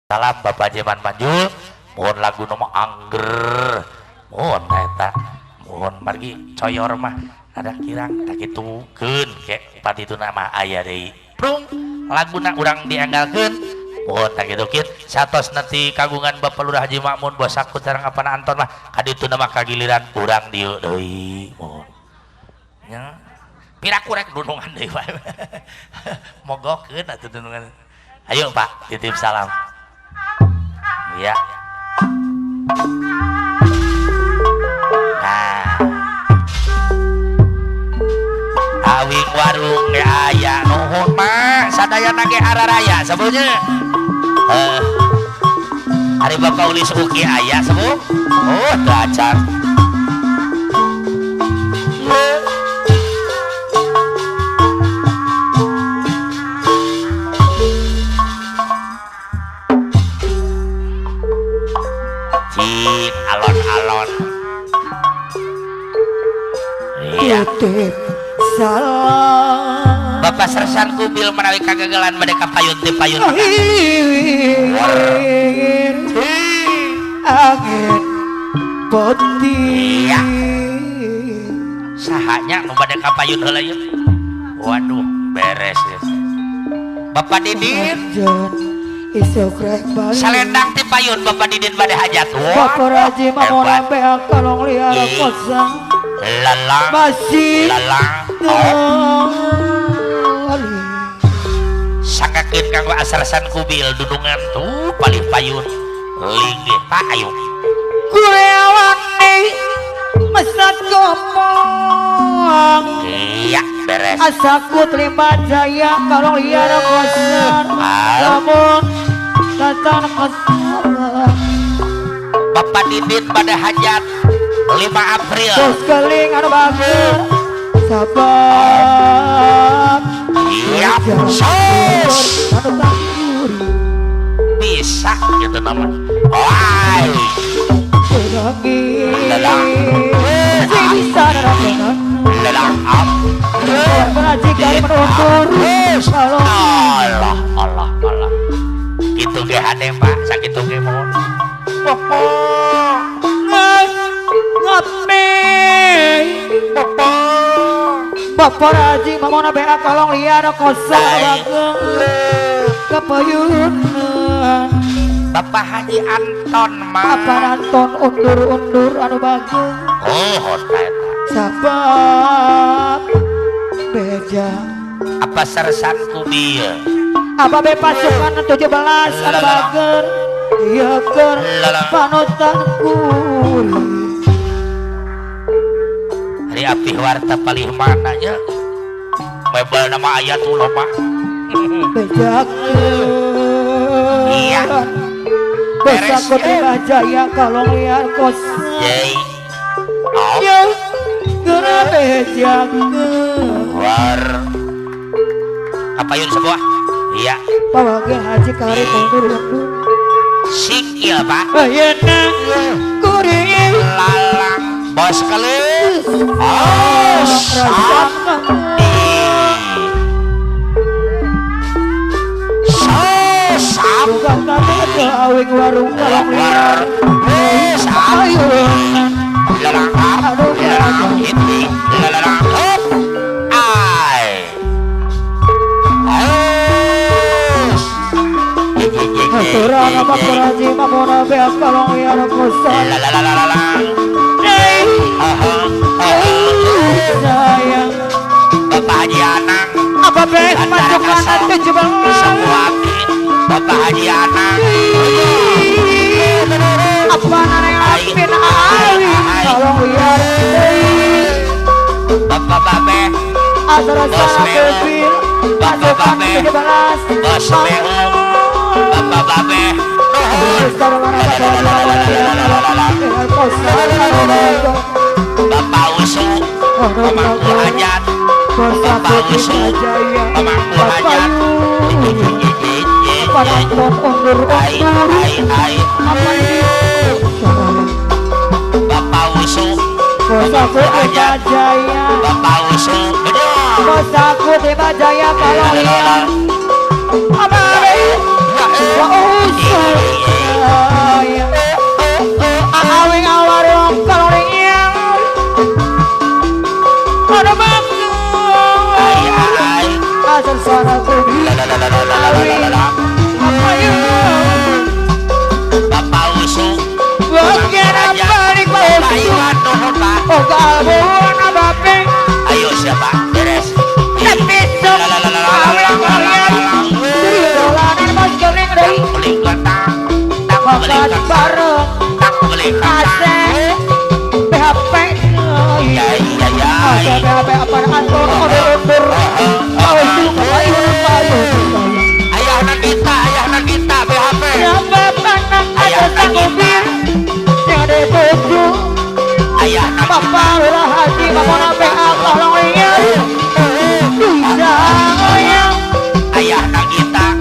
Salam Bapak Jeman Manjul, mohon lagu nama angger, mohon eta, mohon margi coyor mah ada kirang tak gitu kun kayak pati itu nama ayah deh. Prung laguna urang dianggalkeun, mohon tak gitu kit. Satos nanti kagungan Bapak Lurah Haji Makmun bos aku sareng apana Anton mah kaditu nama kagiliran urang dieu deui, mohon. Nya piraku rek dunungan deui wae. Mogokkeun atuh dunungan. Ayo Pak, titip salam. Ya. Nah. Awing warung ge aya nuhun mah sadayana ge araraya sebutnya. Ari Bapak Ulis Uki aya sebut. Oh, dacar. Alon-alon iya salam Bapak Sersan Kubil menawi kagagalan mereka payun di payun angin putih iya sahanya nu bade ka payun heula ieu waduh beres ya Bapak Didin salendang ti payun Bapak Didin bade hajat Bapak Raji mamon ampe kalong liar kosong lalang masih lalang sakakeun kanggo Sersan Kubil dudungan tuh palih payun linggih Pak ayo kureawan nih mesat gomong iya beres asakut lima jaya kalong liar kosong namun datang kesalahan Bapak Didin pada hajat 5 April terus keling anu bagus sabar iya sos anu tangguri bisa gitu nama wai lelang bisa narakeun lelang am Raji kali menuntur kalau Allah Allah Allah gitu ge hade Pak sakitu ge mohon popo ngape popo Bapak Raji mamona bea kalong liar kosong bageng kepayunan Bapak Haji Anton mah apa Anton undur-undur anu bageng oh hotel sabab beja apa Sersan Kubil apa be pasukan 17 anu bageng ieu keur panutan kuli hari apih warta palih mana nya mebel nama Ayatullah mah bejakeun iya beres Kotima Jaya kalong liar kos yey oh ya geura bejakeun war apa yun sebuah iya pawageun haji kari mundur-mundur sikil Pak ayeuna kuring lalang bos kelis oh rasam bukan kata awing warung kalong liar ayun lalang aduh lalang ini lalang hop ai Aturan Bapak Raji mamona bea kalong liar kosan lalang sayang Bapak Haji Anang apa be pasukan 17 Bapak Haji Anang apa narengapin awi kalong liar Bapak Babe antara sabebil pasukan 17 Bos Meum Bapak Babe Bapak Usu pemangku hajat Bapak Usu pemangku hajat Bapak Usu Bosaku Tima Jaya Bapak Usu Bosaku Tima Jaya kalau lihat Amare Wa usul Bapak Lurah Haji Mamona PA tolong lihat bisa goyang ayah Nagita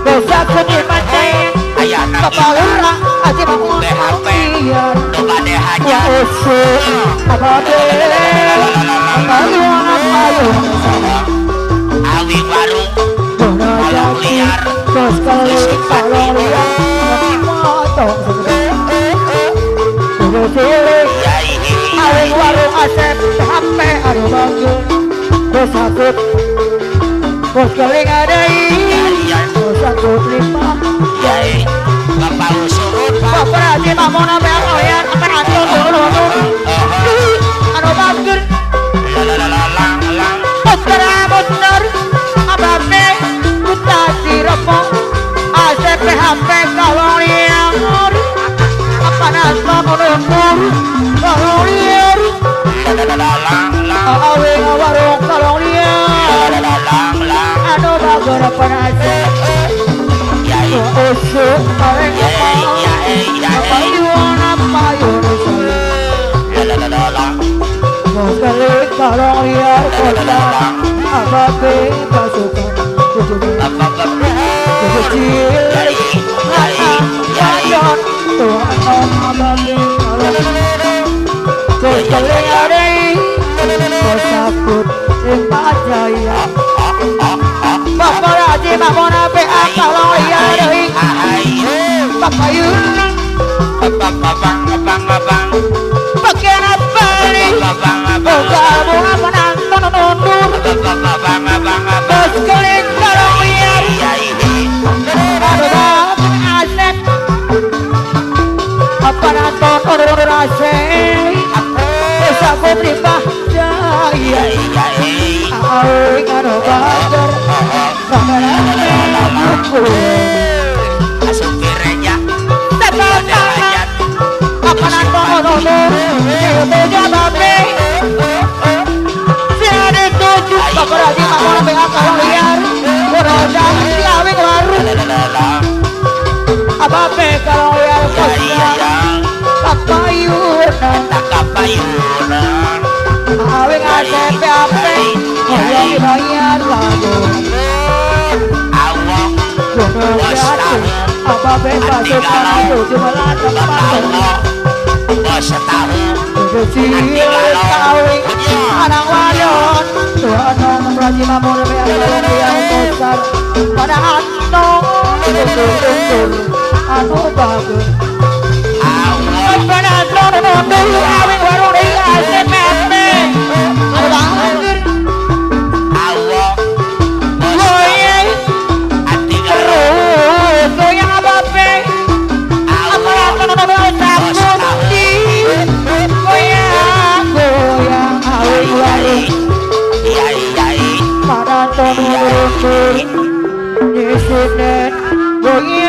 dosa kudiman jaya ayah Bapak Nagita Lurah Haji Mamona BHP lihat nu bade ya hajat usul abade ayuan ayuan awi baru Bono jadi terus kali tolong lihat motong terus cilik yai aling warung asep HP aduh bagus terus sakut terus keling adai terus sakut lima yai bapak usurut bapak haji mamona beak oyan apa antul dulu anu bagus lang bener ababe kita direpok asep HP kalau liang apa nasa menundur kalau liang awe warung kalau liang anu bagus apa nasa usuk paling apa yuan sekali kalau liar kota ababe pasukan kecil ayon Tuhan ababe kalau sekali ada kosakut empat jaya Bapak Haji Mamona PA kalau liar Bapak Yun bagian apa nih kamu menang menundur bos keling kalau liar aduh bapak asep apa nonton order asep bisa ku pribah jaya awing aduh bager kamera aku apa nonton order beda babe siade tujuh bapak Haji Mamona PA kalau liar beroda siawe baru ababe kalau liar kapayunan awing ACP ape yang dibayar lagu bono jatuh ababe pasukan itu jumalan tempat kecil kawing anak wadon Tuhan Haji Mamona PA kalau yang besar pada antong tutur anu bagus pada antong dulu awing warung di ACP anu bagus terus goyang ababe apa takut goyang awing warung pada antong dulu nyisinen goyang